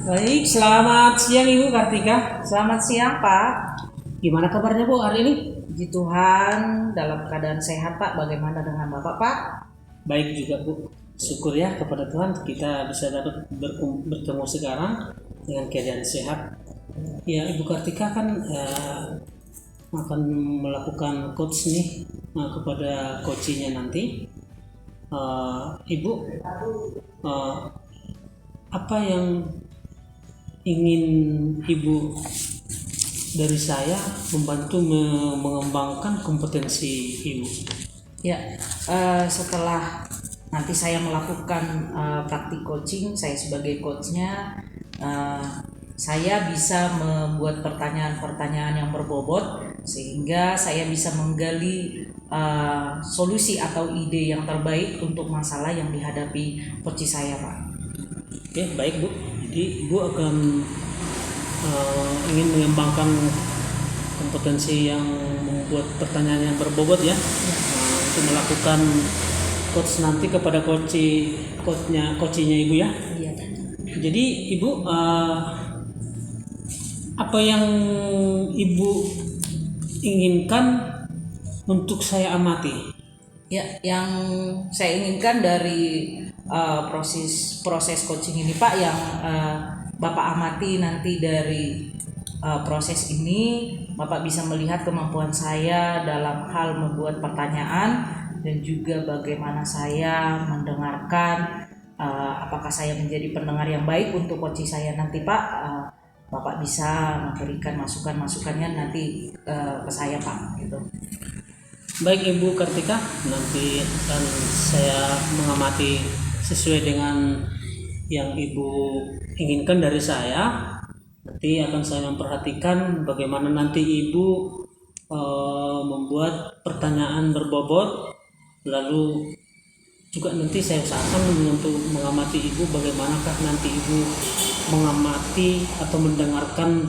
Baik, selamat siang Ibu Kartika. Selamat siang Pak. Gimana kabarnya Bu hari ini? Puji Tuhan dalam keadaan sehat Pak. Bagaimana dengan Bapak Pak? Baik juga Bu. Syukur ya kepada Tuhan kita bisa dapat bertemu sekarang dengan keadaan sehat. Ya Ibu Kartika kan akan melakukan coach nih kepada coachingnya nanti. Ibu, apa yang ingin Ibu dari saya membantu mengembangkan kompetensi Ibu? Ya, setelah nanti saya melakukan praktik coaching, saya sebagai coachnya, saya bisa membuat pertanyaan-pertanyaan yang berbobot sehingga saya bisa menggali solusi atau ide yang terbaik untuk masalah yang dihadapi coach saya Pak. Oke, baik Bu. Jadi Ibu akan ingin mengembangkan kompetensi yang membuat pertanyaan yang berbobot ya, untuk melakukan coach nanti kepada coachnya Ibu ya. Iya. Jadi Ibu, apa yang Ibu inginkan untuk saya amati? Ya, yang saya inginkan dari proses coaching ini Pak, yang Bapak amati nanti dari proses ini, Bapak bisa melihat kemampuan saya dalam hal membuat pertanyaan dan juga bagaimana saya mendengarkan, apakah saya menjadi pendengar yang baik untuk coach saya nanti Pak. Bapak bisa memberikan masukan-masukannya nanti ke saya Pak gitu. Baik Ibu Kartika, nanti akan saya mengamati sesuai dengan yang Ibu inginkan dari saya. Nanti akan saya memperhatikan bagaimana nanti Ibu membuat pertanyaan berbobot, lalu juga nanti saya usahakan untuk mengamati Ibu bagaimanakah nanti Ibu mengamati atau mendengarkan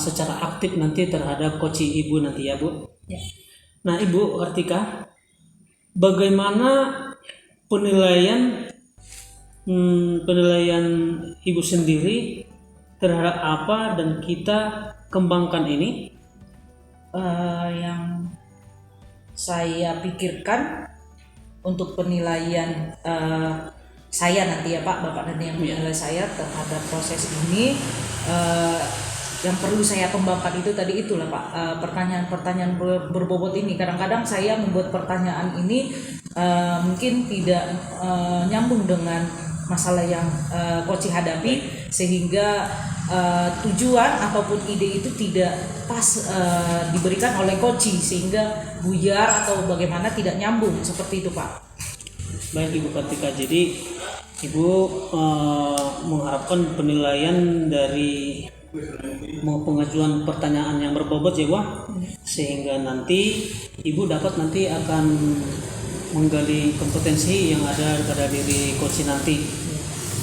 secara aktif nanti terhadap coaching Ibu nanti ya Bu. Ya. Nah Ibu Kartika, bagaimana penilaian Ibu sendiri terhadap apa dan kita kembangkan ini? Yang saya pikirkan untuk penilaian saya nanti ya Pak, Bapak nanti yang menilai saya terhadap proses ini, yang perlu saya kembangkan itu tadi itulah Pak, pertanyaan-pertanyaan berbobot ini. Kadang-kadang saya membuat pertanyaan ini mungkin tidak nyambung dengan masalah yang coach hadapi, sehingga tujuan ataupun ide itu tidak pas diberikan oleh coach, sehingga buyar atau bagaimana tidak nyambung seperti itu Pak. Baik Ibu Kartika, jadi Ibu mengharapkan penilaian dari pengajuan pertanyaan yang berbobot ya Bu, sehingga nanti Ibu dapat nanti akan menggali kompetensi yang ada pada diri coach nanti.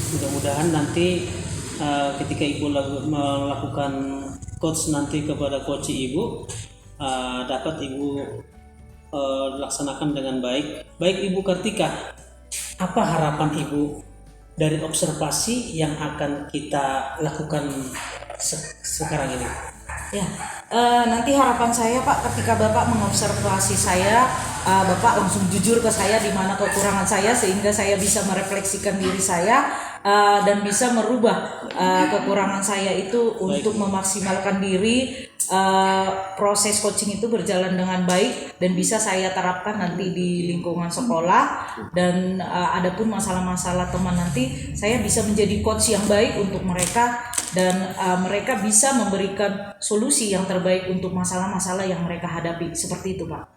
Mudah-mudahan nanti ketika Ibu melakukan coach nanti kepada coach Ibu, dapat Ibu laksanakan dengan baik. Baik Ibu Kartika, apa harapan Ibu dari observasi yang akan kita lakukan sekarang ini? Ya, nanti harapan saya Pak, ketika Bapak mengobservasi saya, Bapak langsung jujur ke saya di mana kekurangan saya, sehingga saya bisa merefleksikan diri saya dan bisa merubah kekurangan saya itu untuk memaksimalkan diri. Proses coaching itu berjalan dengan baik dan bisa saya terapkan nanti di lingkungan sekolah, dan adapun masalah-masalah teman nanti saya bisa menjadi coach yang baik untuk mereka, dan mereka bisa memberikan solusi yang terbaik untuk masalah-masalah yang mereka hadapi, seperti itu Pak.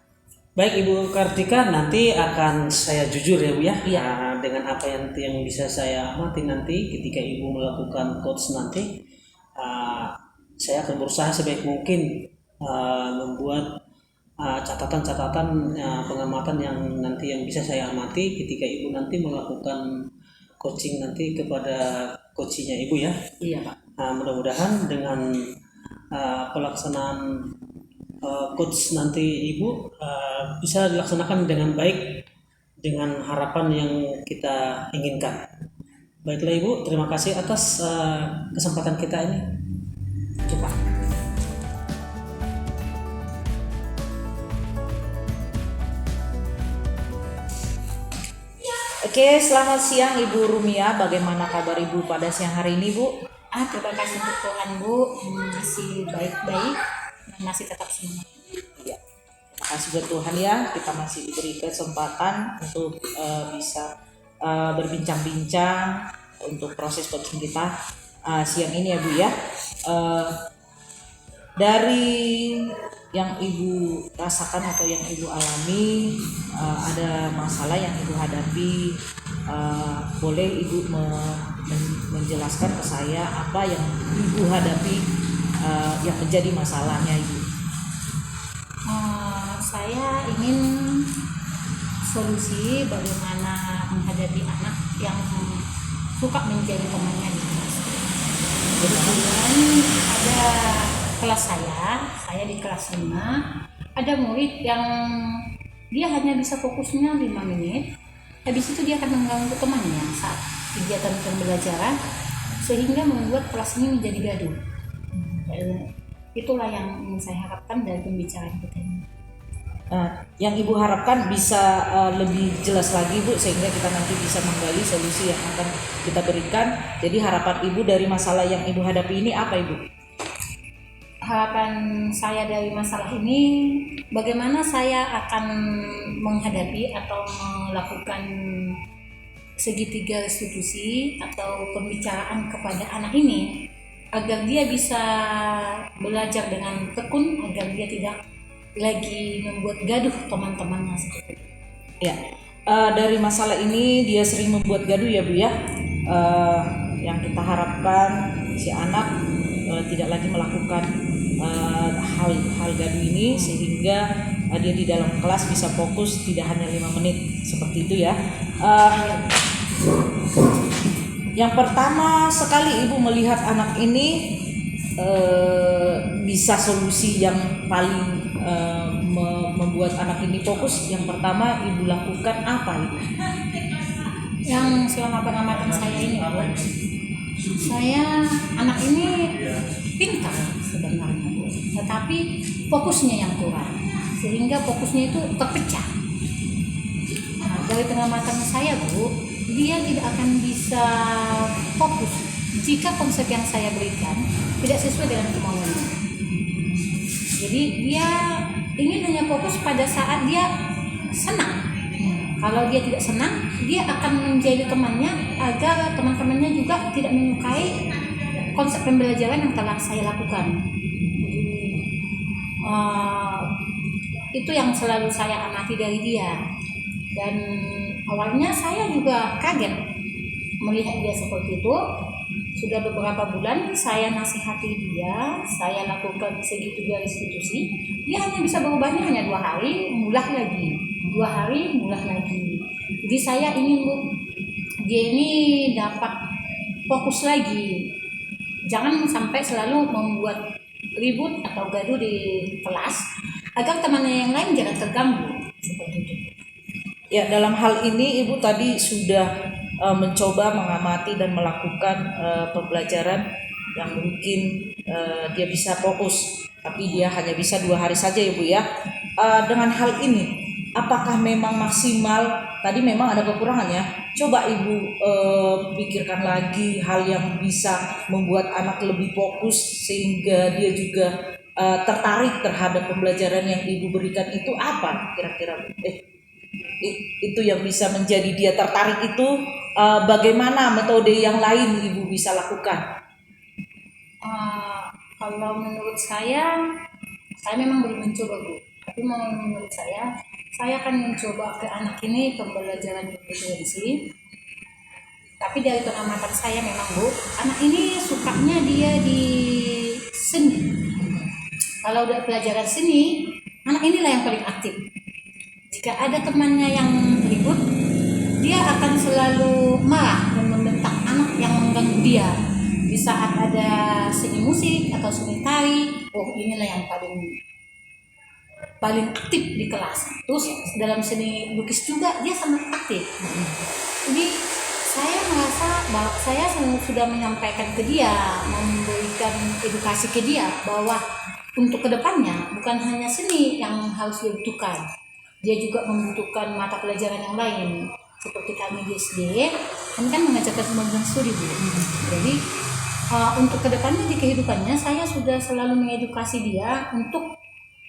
Baik Ibu Kartika, nanti akan saya jujur ya Bu ya, Iya. Dengan apa yang bisa saya amati nanti ketika Ibu melakukan coach nanti, saya akan berusaha sebaik mungkin membuat catatan-catatan pengamatan yang nanti yang bisa saya amati ketika Ibu nanti melakukan coaching nanti kepada coachingnya Ibu ya. Iya Pak. Mudah-mudahan dengan pelaksanaan coach nanti Ibu bisa dilaksanakan dengan baik dengan harapan yang kita inginkan. Baiklah Ibu, terima kasih atas kesempatan kita ini. Coba. Oke, selamat siang Ibu Rumia. Bagaimana kabar Ibu pada siang hari ini, Bu? Terima kasih untuk Tuhan Bu, masih baik-baik dan masih tetap semangat. Ya, terima kasih buat Tuhan ya, kita masih diberi kesempatan untuk bisa berbincang-bincang untuk proses coaching kita siang ini ya Bu ya. Dari yang Ibu rasakan atau yang Ibu alami, ada masalah yang Ibu hadapi, boleh Ibu menjelaskan ke saya apa yang Ibu hadapi yang menjadi masalahnya Ibu? Saya ingin solusi bagaimana menghadapi anak yang suka menjadi temannya di kelas. Kebetulan ada kelas saya di kelas 5, ada murid yang dia hanya bisa fokusnya 5 menit, habis itu dia akan mengganggu temannya saat kegiatan pembelajaran sehingga membuat kelas ini menjadi gaduh. Itulah yang ingin saya harapkan dari pembicaraan kita ini. Yang Ibu harapkan bisa lebih jelas lagi Bu, sehingga kita nanti bisa menggali solusi yang akan kita berikan. Jadi harapan Ibu dari masalah yang Ibu hadapi ini apa Ibu? Harapan saya dari masalah ini, bagaimana saya akan menghadapi atau melakukan segitiga restitusi atau pembicaraan kepada anak ini agar dia bisa belajar dengan tekun, agar dia tidak lagi membuat gaduh teman-temannya seperti itu. Ya, dari masalah ini dia sering membuat gaduh ya Bu ya. Yang kita harapkan si anak tidak lagi melakukan hal gaduh ini, sehingga dia di dalam kelas bisa fokus tidak hanya 5 menit seperti itu ya. Yang pertama sekali Ibu melihat anak ini bisa solusi yang paling membuat anak ini fokus, yang pertama Ibu lakukan apa Ibu? Yang selama pengamatan saya ini Bu, anak ini pintar sebenarnya Bu, tetapi fokusnya yang kurang sehingga fokusnya itu terpecah. Dari pengamatan saya Bu, dia tidak akan bisa fokus jika konsep yang saya berikan tidak sesuai dengan kemauannya. Jadi dia ingin hanya fokus pada saat dia senang. Kalau dia tidak senang, dia akan menjadi temannya agar teman-temannya juga tidak menyukai konsep pembelajaran yang telah saya lakukan. Itu yang selalu saya amati dari dia. Dan awalnya saya juga kaget melihat dia seperti itu. Sudah beberapa bulan saya nasihati dia, saya lakukan segitiga restitusi. Dia hanya bisa berubahnya hanya 2 hari, mulai lagi. 2 hari, mulai lagi. Jadi saya ingin dia ini dapat fokus lagi. Jangan sampai selalu membuat ribut atau gaduh di kelas, agar temannya yang lain jangan terganggu. Seperti itu. Ya, dalam hal ini Ibu tadi sudah mencoba mengamati dan melakukan pembelajaran yang mungkin dia bisa fokus, tapi dia hanya bisa 2 hari saja ya Bu ya. Dengan hal ini, apakah memang maksimal? Tadi memang ada kekurangannya. Coba Ibu pikirkan lagi hal yang bisa membuat anak lebih fokus sehingga dia juga tertarik terhadap pembelajaran yang Ibu berikan itu apa kira-kira? Itu yang bisa menjadi dia tertarik itu, bagaimana metode yang lain Ibu bisa lakukan? Kalau menurut saya memang belum mencoba Bu. Tapi menurut saya akan mencoba ke anak ini pembelajaran kompetensi. Tapi dari pengamatan saya memang Bu, anak ini sukanya dia di seni. Kalau udah pelajaran seni, anak inilah yang paling aktif. Jika ada temannya yang ribut, dia akan selalu marah dan membentak anak yang mengganggu dia. Di saat ada seni musik atau seni tari, inilah yang paling aktif di kelas. Terus dalam seni lukis juga dia sangat aktif. Jadi saya merasa bahwa saya sudah menyampaikan ke dia, memberikan edukasi ke dia bahwa untuk kedepannya bukan hanya seni yang harus dibutuhkan, dia juga membutuhkan mata pelajaran yang lain. Seperti kami di SD, kami kan mengajarkan pembangunan studi Bu. Jadi untuk kedepannya di kehidupannya saya sudah selalu mengedukasi dia untuk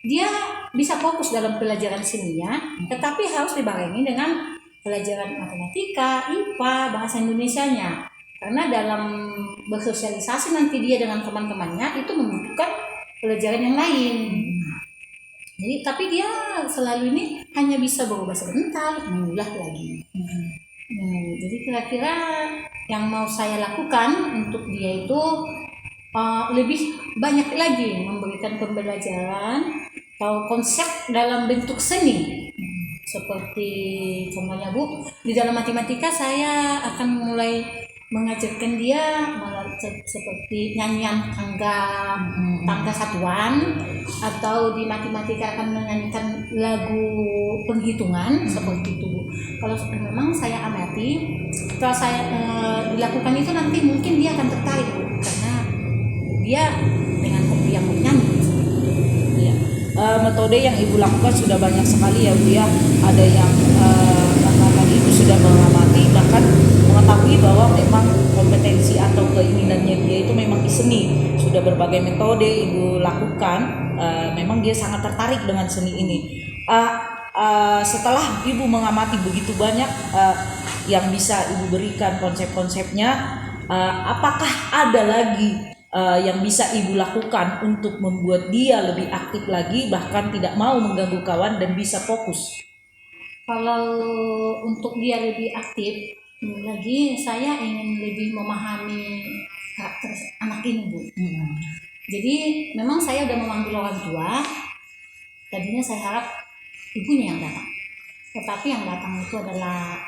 dia bisa fokus dalam pelajaran seninya, tetapi harus dibarengi dengan pelajaran matematika, IPA, bahasa Indonesianya. Karena dalam bersosialisasi nanti dia dengan teman-temannya itu membutuhkan pelajaran yang lain. Jadi tapi dia selalu ini hanya bisa berubah sebentar, mengulah lagi. Jadi kira-kira yang mau saya lakukan untuk dia itu lebih banyak lagi memberikan pembelajaran atau konsep dalam bentuk seni. Seperti contohnya Bu, di dalam matematika saya akan mulai mengajarkan dia seperti nyanyian tangga satuan, atau di matematika akan menyanyikan lagu penghitungan seperti itu. Kalau memang saya amati, setelah saya dilakukan itu nanti mungkin dia akan tertarik Bu, karena dia dengan hobi yang bernyanyi. Ya. Metode yang Ibu lakukan sudah banyak sekali ya Bu ya. Ada yang karena tadi Ibu sudah mengamati, bahkan mengetahui bahwa memang kompetensi atau keinginannya dia itu memang di seni. Sudah berbagai metode Ibu lakukan, memang dia sangat tertarik dengan seni ini. Setelah Ibu mengamati begitu banyak yang bisa Ibu berikan konsep-konsepnya, apakah ada lagi yang bisa Ibu lakukan untuk membuat dia lebih aktif lagi, bahkan tidak mau mengganggu kawan dan bisa fokus? Kalau untuk dia lebih aktif lagi, saya ingin lebih memahami karakter anak ini Bu. Jadi memang saya udah memanggil orang tua. Tadinya saya harap ibunya yang datang, tetapi yang datang itu adalah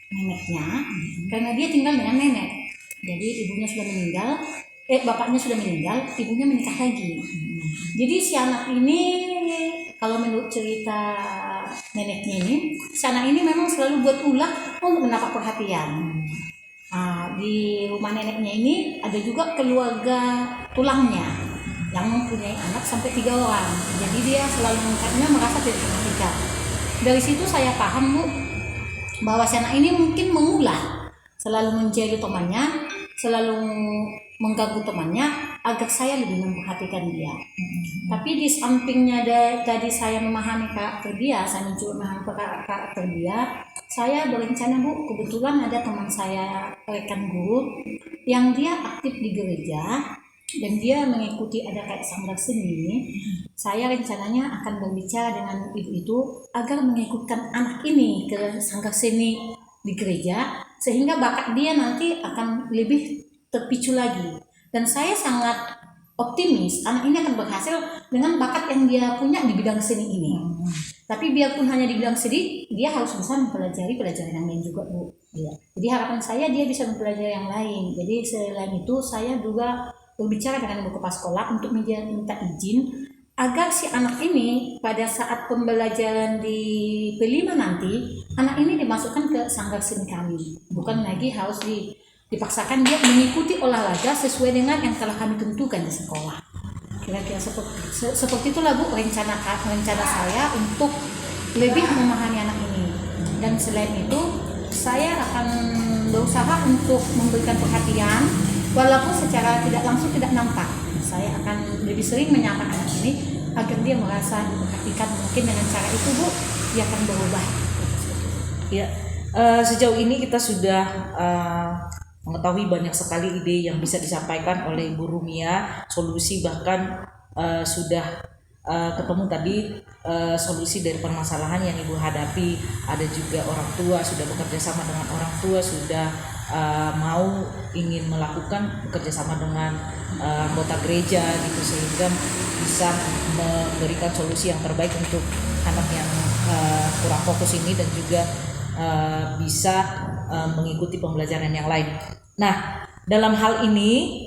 neneknya, karena dia tinggal dengan nenek. Jadi ibunya sudah meninggal, bapaknya sudah meninggal, ibunya menikah lagi. Jadi si anak ini, kalau menurut cerita neneknya ini, si anak ini memang selalu buat ulah untuk mendapat perhatian. Di rumah neneknya ini ada juga keluarga tulangnya yang mempunyai anak sampai 3 orang. Jadi dia selalu merasa tidak perhatikan. Dari situ saya paham Bu, bahwa si anak ini mungkin mengulah, selalu menjadi temannya, selalu mengganggu temannya agar saya lebih memperhatikan dia. Tapi di sampingnya tadi saya memahami karakter dia, saya mencoba memahami karakter dia, saya berencana Bu, kebetulan ada teman saya rekan guru yang dia aktif di gereja dan dia mengikuti ada kayak sanggar seni. Saya rencananya akan berbicara dengan ibu itu agar mengikutkan anak ini ke sanggar seni di gereja, sehingga bakat dia nanti akan lebih terpicu lagi. Dan saya sangat optimis anak ini akan berhasil dengan bakat yang dia punya di bidang seni ini. Tapi biarpun hanya di bidang seni, dia harus bisa mempelajari pelajaran yang lain juga Bu. Ya. Jadi harapan saya dia bisa mempelajari yang lain. Jadi selain itu saya juga berbicara dengan ibu kepala sekolah untuk minta izin agar si anak ini pada saat pembelajaran di P5 nanti, anak ini dimasukkan ke sanggar seni kami. Bukan lagi harus dipaksakan dia mengikuti olahraga sesuai dengan yang telah kami tentukan di sekolah. Kira-kira seperti itulah Bu rencana saya untuk lebih memahami anak ini. Dan selain itu saya akan berusaha untuk memberikan perhatian walaupun secara tidak langsung tidak nampak. Saya akan lebih sering menyapa anak ini agar dia merasa diperhatikan. Mungkin dengan cara itu Bu dia akan berubah. Ya, sejauh ini kita sudah mengetahui banyak sekali ide yang bisa disampaikan oleh Ibu Rumia, solusi bahkan sudah ketemu tadi solusi dari permasalahan yang Ibu hadapi. Ada juga orang tua sudah bekerja sama dengan orang tua, sudah mau ingin melakukan bekerja sama dengan anggota gereja gitu, sehingga bisa memberikan solusi yang terbaik untuk anak yang kurang fokus ini dan juga bisa mengikuti pembelajaran yang lain. Nah, dalam hal ini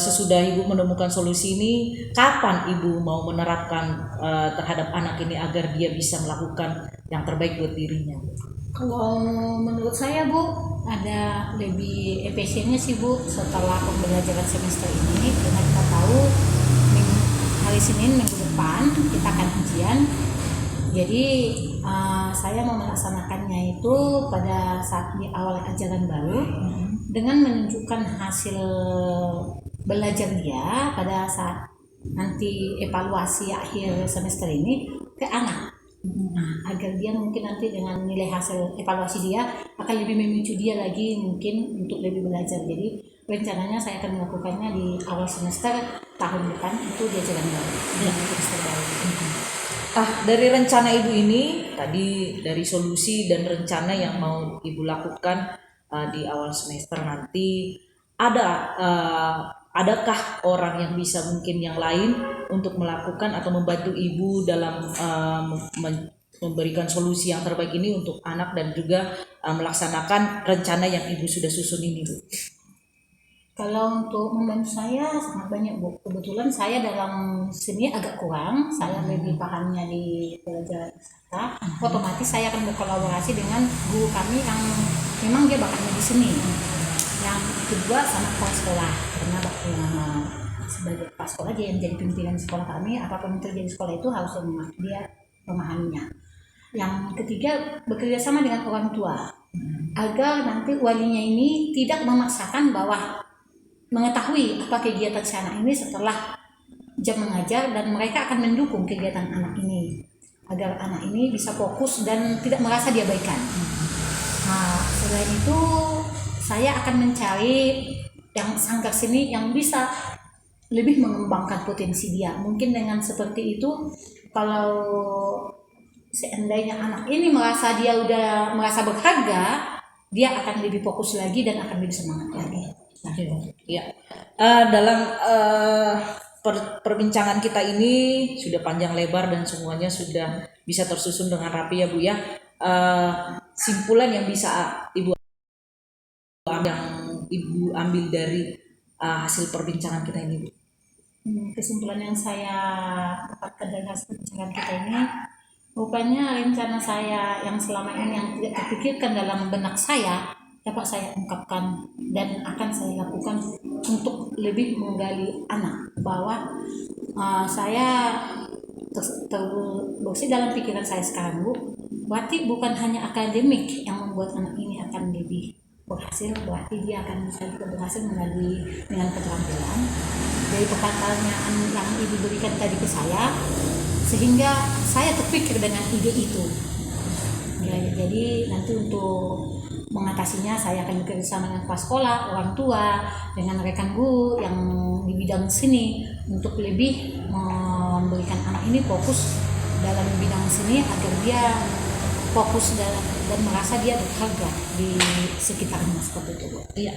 sesudah Ibu menemukan solusi ini, kapan Ibu mau menerapkan terhadap anak ini agar dia bisa melakukan yang terbaik buat dirinya? Kalau menurut saya Bu, ada lebih efisiennya sih Bu setelah pembelajaran semester ini, karena kita tahu hari Senin minggu depan kita akan ujian. Jadi saya mau melaksanakannya itu pada saat di awal ajaran baru dengan menunjukkan hasil belajar dia pada saat nanti evaluasi akhir semester ini ke anak. Agar dia mungkin nanti dengan nilai hasil evaluasi dia akan lebih memicu dia lagi mungkin untuk lebih belajar. Jadi rencananya saya akan melakukannya di awal semester tahun depan, itu dia jalan baru semester baru. Dari rencana ibu ini tadi, dari solusi dan rencana yang mau ibu lakukan di awal semester nanti, adakah orang yang bisa mungkin yang lain untuk melakukan atau membantu ibu dalam memberikan solusi yang terbaik ini untuk anak dan juga melaksanakan rencana yang ibu sudah susun ini, Bu? Kalau untuk membantu saya sangat banyak Bu. Kebetulan saya dalam seni agak kurang, saya lebih pahamnya di pelajaran sastra. Otomatis saya akan berkolaborasi dengan guru kami yang memang dia bakatnya di seni. Yang kedua sama kepala sekolah, karena sebagai kepala sekolah dia yang menjadi pimpinan sekolah kami, apapun yang terjadi di sekolah itu harus dia memahaminya. Yang ketiga, bekerja sama dengan orang tua agar nanti walinya ini tidak memaksakan bahwa mengetahui apa kegiatan si anak ini setelah jam mengajar, dan mereka akan mendukung kegiatan anak ini agar anak ini bisa fokus dan tidak merasa diabaikan. Nah, selain itu saya akan mencari yang sanggar seni yang bisa lebih mengembangkan potensi dia. Mungkin dengan seperti itu, kalau seandainya anak ini merasa dia udah merasa berharga, dia akan lebih fokus lagi dan akan lebih semangat lagi. Ya, dalam perbincangan kita ini sudah panjang lebar dan semuanya sudah bisa tersusun dengan rapi ya Bu ya. Simpulan yang bisa ibu ambil dari hasil perbincangan kita ini, Bu. Kesimpulan yang saya dapatkan dari hasil perbincangan kita ini, rupanya rencana saya yang selama ini yang tidak terpikirkan dalam benak saya dapat saya ungkapkan dan akan saya lakukan untuk lebih menggali anak, bahwa saya terbersih dalam pikiran saya sekarang Bu, berarti bukan hanya akademik yang membuat anak ini akan lebih berhasil, berarti dia akan bisa juga berhasil melalui dengan keterampilan dari pertanyaan yang ibu berikan tadi ke saya, sehingga saya terpikir dengan ide itu. Ya, jadi nanti untuk mengatasinya saya akan bekerja sama dengan kepala sekolah, orang tua, dengan rekan guru yang di bidang seni untuk lebih memberikan anak ini fokus dalam bidang seni agar dia fokus dan merasa dia berharga di sekitarnya, seperti itu Bu. Iya.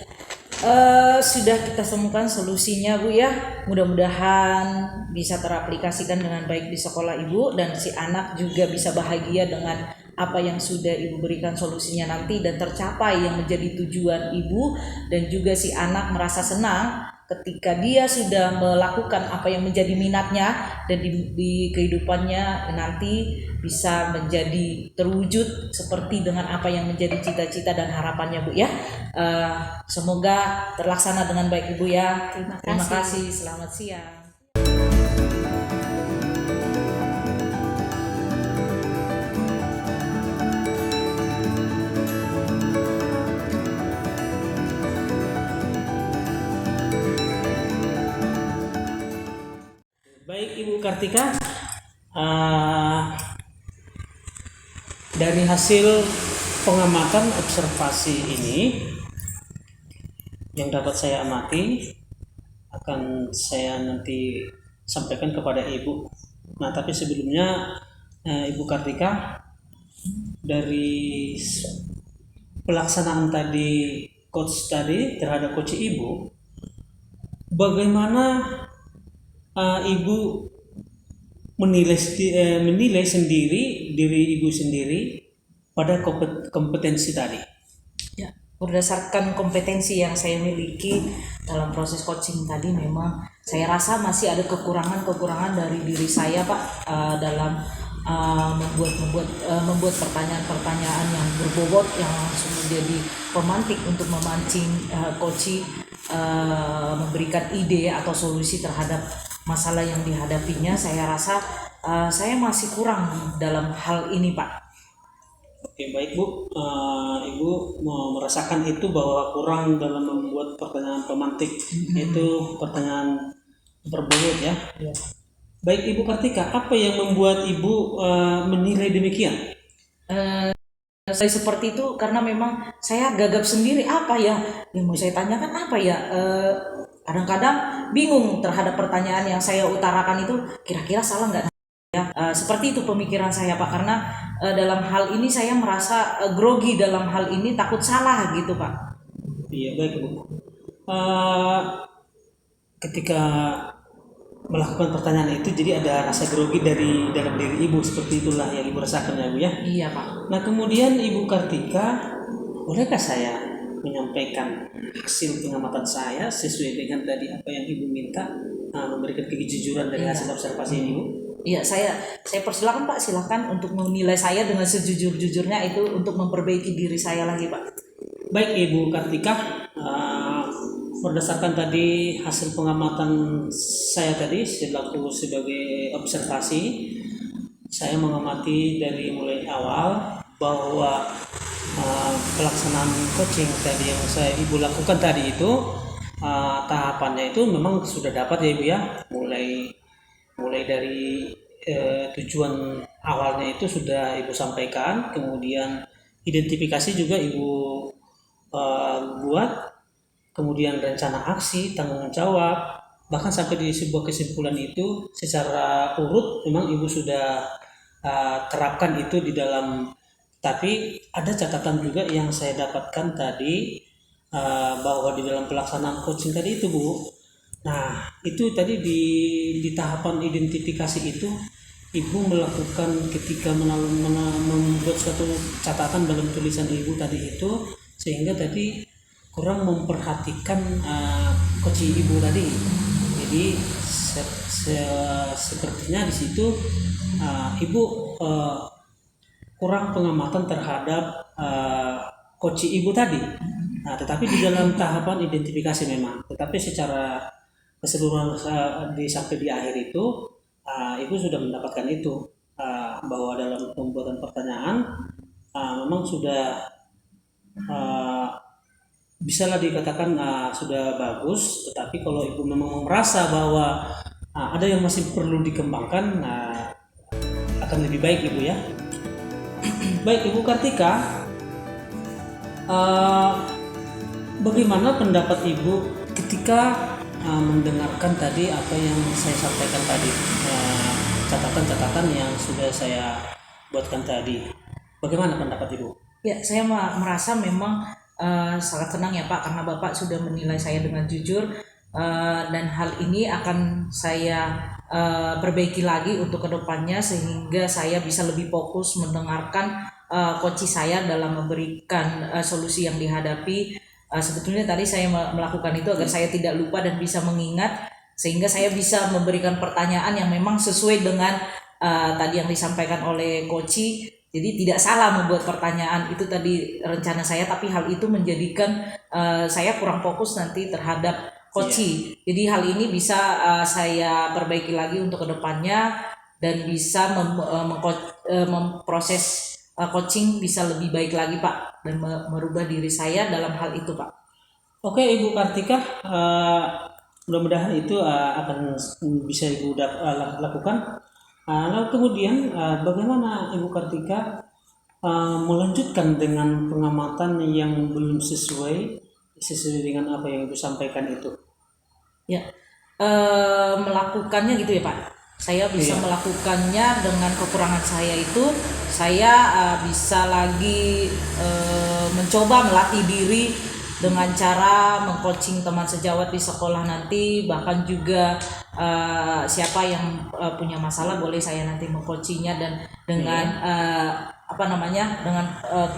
Sudah kita temukan solusinya Bu ya. Mudah-mudahan bisa teraplikasikan dengan baik di sekolah Ibu, dan si anak juga bisa bahagia dengan apa yang sudah Ibu berikan solusinya nanti dan tercapai yang menjadi tujuan Ibu, dan juga si anak merasa senang ketika dia sudah melakukan apa yang menjadi minatnya dan di kehidupannya nanti bisa menjadi terwujud seperti dengan apa yang menjadi cita-cita dan harapannya Bu ya. Semoga terlaksana dengan baik Ibu ya. Terima kasih. Selamat siang. Baik Ibu Kartika, dari hasil pengamatan observasi ini yang dapat saya amati akan saya nanti sampaikan kepada Ibu. Nah, tapi sebelumnya Ibu Kartika, dari pelaksanaan tadi coach tadi terhadap coach Ibu, bagaimana Ibu menilai sendiri diri Ibu sendiri pada kompetensi tadi? Ya, berdasarkan kompetensi yang saya miliki dalam proses coaching tadi, memang saya rasa masih ada kekurangan dari diri saya Pak dalam membuat pertanyaan-pertanyaan yang berbobot yang langsung menjadi pemantik untuk memancing Koci memberikan ide atau solusi terhadap masalah yang dihadapinya. Saya rasa saya masih kurang dalam hal ini, Pak. Oke, baik Bu. Ibu mau merasakan itu bahwa kurang dalam membuat pertanyaan pemantik, itu pertanyaan berbobot ya. Baik Ibu Kartika, apa yang membuat Ibu menilai demikian? Saya seperti itu karena memang saya gagap sendiri apa ya yang mau saya tanyakan apa ya. Kadang-kadang bingung terhadap pertanyaan yang saya utarakan itu kira-kira salah nggak ya. Seperti itu pemikiran saya Pak, karena dalam hal ini saya merasa grogi dalam hal ini, takut salah gitu Pak. Iya, baik Bu. Ketika melakukan pertanyaan itu jadi ada rasa grogi dari dalam diri Ibu, seperti itulah yang Ibu rasakan ya Bu ya. Iya Pak. Nah kemudian Ibu Kartika, bolehkah saya menyampaikan hasil pengamatan saya sesuai dengan tadi apa yang Ibu minta, memberikan kejujuran dari hasil observasi ini Bu? Iya, saya persilakan Pak, silakan untuk menilai saya dengan sejujur-jujurnya itu untuk memperbaiki diri saya lagi Pak. Baik Ibu Kartika, berdasarkan tadi hasil pengamatan saya tadi selaku sebagai observasi, saya mengamati dari mulai awal bahwa pelaksanaan coaching tadi yang Ibu lakukan tadi itu tahapannya itu memang sudah dapat ya Ibu ya, mulai dari tujuan awalnya itu sudah Ibu sampaikan, kemudian identifikasi juga Ibu buat, kemudian rencana aksi, tanggung jawab, bahkan sampai di sebuah kesimpulan itu secara urut memang Ibu sudah terapkan itu di dalam. Tapi ada catatan juga yang saya dapatkan tadi bahwa di dalam pelaksanaan coaching tadi itu Bu. Nah itu tadi di tahapan identifikasi itu Ibu melakukan ketika membuat suatu catatan dalam tulisan Ibu tadi itu, sehingga tadi kurang memperhatikan coaching Ibu tadi. Jadi sepertinya di situ Ibu kurang pengamatan terhadap coaching Ibu tadi. Nah, tetapi di dalam tahapan identifikasi memang, tetapi secara keseluruhan sampai di akhir itu Ibu sudah mendapatkan itu bahwa dalam pembuatan pertanyaan memang sudah bisalah dikatakan sudah bagus, tetapi kalau Ibu memang merasa bahwa ada yang masih perlu dikembangkan, akan lebih baik Ibu ya. Baik Ibu Kartika, bagaimana pendapat Ibu ketika mendengarkan tadi apa yang saya sampaikan tadi, catatan-catatan yang sudah saya buatkan tadi? Bagaimana pendapat Ibu? Ya, saya merasa memang sangat senang ya Pak, karena Bapak sudah menilai saya dengan jujur, dan hal ini akan saya perbaiki lagi untuk kedepannya sehingga saya bisa lebih fokus mendengarkan coach saya dalam memberikan solusi yang dihadapi. Sebetulnya tadi saya melakukan itu agar saya tidak lupa dan bisa mengingat, sehingga saya bisa memberikan pertanyaan yang memang sesuai dengan tadi yang disampaikan oleh coach. Jadi tidak salah membuat pertanyaan, itu tadi rencana saya, tapi hal itu menjadikan saya kurang fokus nanti terhadap coaching. Jadi hal ini bisa saya perbaiki lagi untuk kedepannya dan bisa memproses coaching bisa lebih baik lagi Pak, dan merubah diri saya dalam hal itu Pak. Oke Ibu Kartika, mudah-mudahan itu akan bisa Ibu lakukan. Lalu kemudian bagaimana Ibu Kartika melanjutkan dengan pengamatan yang belum sesuai dengan apa yang Ibu sampaikan itu? Ya, melakukannya gitu ya Pak. Saya bisa melakukannya dengan kekurangan saya itu, saya bisa lagi mencoba melatih diri dengan cara mengcoaching teman sejawat di sekolah nanti, bahkan juga siapa yang punya masalah boleh saya nanti mengcoachingnya, dan dengan dengan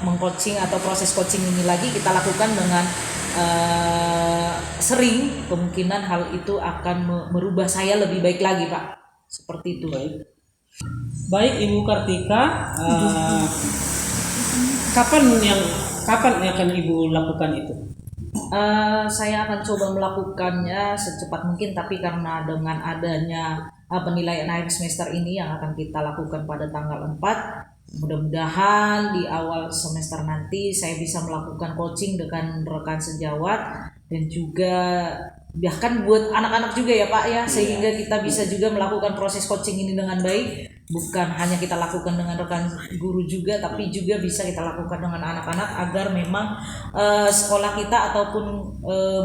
mengcoaching atau proses coaching ini lagi kita lakukan dengan sering, kemungkinan hal itu akan merubah saya lebih baik lagi Pak, seperti itu. Baik. Baik Ibu Kartika, kapan yang akan Ibu lakukan itu? Saya akan coba melakukannya secepat mungkin, tapi karena dengan adanya penilaian akhir semester ini yang akan kita lakukan pada tanggal 4, mudah-mudahan di awal semester nanti saya bisa melakukan coaching dengan rekan sejawat dan juga bahkan buat anak-anak juga ya Pak ya, sehingga kita bisa juga melakukan proses coaching ini dengan baik, bukan hanya kita lakukan dengan rekan guru juga, tapi juga bisa kita lakukan dengan anak-anak agar memang sekolah kita ataupun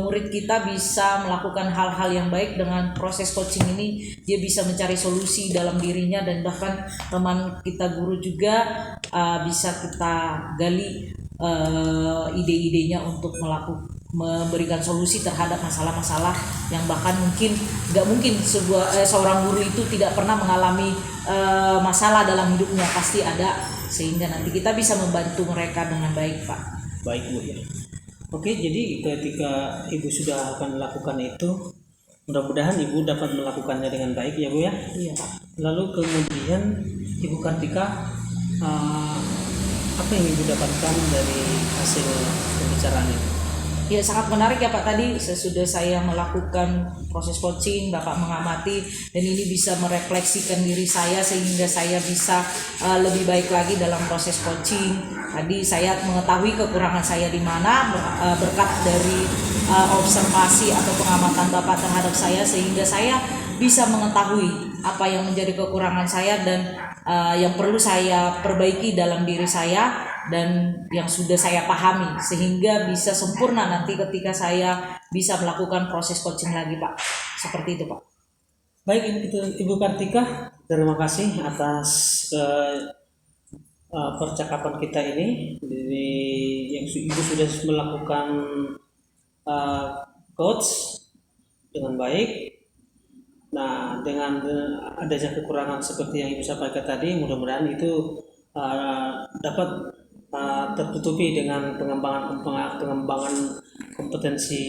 murid kita bisa melakukan hal-hal yang baik. Dengan proses coaching ini dia bisa mencari solusi dalam dirinya, dan bahkan teman kita guru juga bisa kita gali ide-idenya untuk memberikan solusi terhadap masalah-masalah yang bahkan nggak mungkin seorang guru itu tidak pernah mengalami masalah dalam hidupnya, pasti ada, sehingga nanti kita bisa membantu mereka dengan baik Pak. Baik Bu ya. Oke, jadi ketika Ibu sudah akan melakukan itu, mudah-mudahan Ibu dapat melakukannya dengan baik ya Bu ya. Iya Pak. Lalu kemudian Ibu Kartika, apa yang Ibu dapatkan dari hasil pembicaraan ini? Ya sangat menarik ya Pak, tadi sesudah saya melakukan proses coaching, Bapak mengamati dan ini bisa merefleksikan diri saya sehingga saya bisa lebih baik lagi dalam proses coaching. Tadi saya mengetahui kekurangan saya di mana berkat dari observasi atau pengamatan Bapak terhadap saya, sehingga saya bisa mengetahui apa yang menjadi kekurangan saya dan yang perlu saya perbaiki dalam diri saya dan yang sudah saya pahami, sehingga bisa sempurna nanti ketika saya bisa melakukan proses coaching lagi Pak. Seperti itu Pak. Baik Ibu Kartika, terima kasih atas percakapan kita ini. Jadi yang Ibu sudah melakukan coach dengan baik. Nah, dengan adanya kekurangan seperti yang Ibu sampaikan tadi, mudah-mudahan itu dapat tertutupi dengan pengembangan kompetensi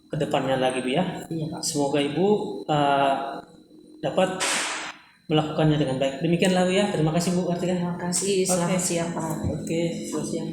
kedepannya lagi Bu ya. Iya Pak. Semoga Ibu dapat melakukannya dengan baik. Demikianlah Bu ya. Terima kasih Bu Kartika. Terima kasih. Selamat siang Pak. Oke, selamat siang.